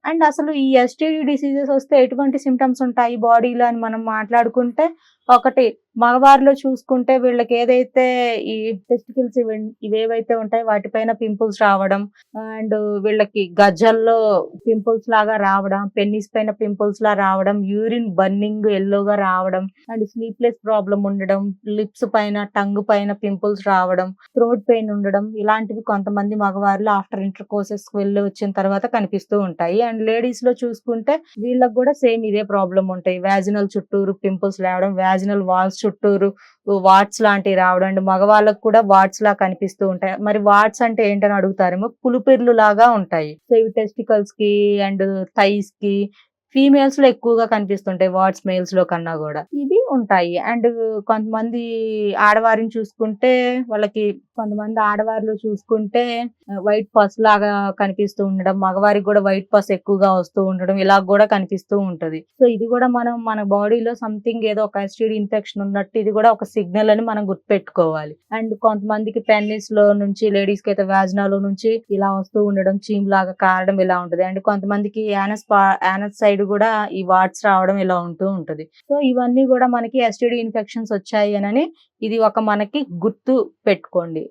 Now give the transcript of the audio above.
And అసలు ఈ STD diseases వస్తే ఎటువంటి సింప్టమ్స్ ఉంటాయి బాడీలో అని మనం మాట్లాడుకుంటే, ఒకటి మగవారిలో చూసుకుంటే వీళ్ళకి ఏదైతే ఈ టెస్టికల్స్ ఇవేవైతే ఉంటాయో వాటిపైన పింపుల్స్ రావడం, అండ్ వీళ్ళకి గజ్జల్లో పింపుల్స్ లాగా రావడం, పెన్నిస్ పైన పింపుల్స్ లా రావడం, యూరిన్ బర్నింగ్ యెల్లోగా రావడం, అండ్ స్లీప్లెస్ ప్రాబ్లమ్ ఉండడం, లిప్స్ పైన, టంగ్ పైన పింపుల్స్ రావడం, థ్రోట్ పెయిన్ ఉండడం, ఇలాంటివి కొంతమంది మగవారిలో ఆఫ్టర్ ఇంటర్ కోర్సెస్ వెళ్ళి వచ్చిన తర్వాత కనిపిస్తూ ఉంటాయి. అండ్ లేడీస్ లో చూసుకుంటే వీళ్ళకి కూడా సేమ్ ఇదే ప్రాబ్లం ఉంటాయి. వ్యాజినల్ చుట్టూరు పింపుల్స్ రావడం, వ్యాజినల్ వాల్స్ చుట్టూరు వాట్స్ లాంటివి రావడం, అండ్ మగవాళ్ళకు కూడా వాట్స్ లా కనిపిస్తూ ఉంటాయి. మరి వాట్స్ అంటే ఏంటని అడుగుతారేమో, పులిపిర్లు లాగా ఉంటాయి. సో ఇవి టెస్టికల్స్ కి అండ్ థైస్ కి ఫీమేల్స్ లో ఎక్కువగా కనిపిస్తుంటాయి, వాట్స్ మేల్స్ లో కన్నా కూడా ఇవి ఉంటాయి. అండ్ కొంతమంది ఆడవారిని చూసుకుంటే వాళ్ళకి, కొంతమంది ఆడవారిలో చూసుకుంటే వైట్ పస్ లాగా కనిపిస్తూ ఉండడం, మగవారికి కూడా వైట్ పస్ ఎక్కువగా వస్తూ ఉండడం, ఇలా కూడా కనిపిస్తూ ఉంటది. సో ఇది కూడా మనం మన బాడీలో సంథింగ్ ఏదో ఒక ఎస్టీడీ ఇన్ఫెక్షన్ ఉన్నట్టు ఇది కూడా ఒక సిగ్నల్ అని మనం గుర్తుపెట్టుకోవాలి. అండ్ కొంతమందికి పెన్నిస్ లో నుంచి, లేడీస్ కి అయితే వాజినాలో నుంచి ఇలా వస్తూ ఉండడం, చీమ్ లాగా కారడం ఇలా ఉంటది. అండ్ కొంతమందికి యానస్ సైడ్ కూడా ఈ వాట్స్ రావడం ఇలా ఉంటూ ఉంటది. సో ఇవన్నీ కూడా మనకి ఎస్టీడీ ఇన్ఫెక్షన్స్ వచ్చాయి అని ఇది ఒక మనకి గుర్తు పెట్టుకోండి.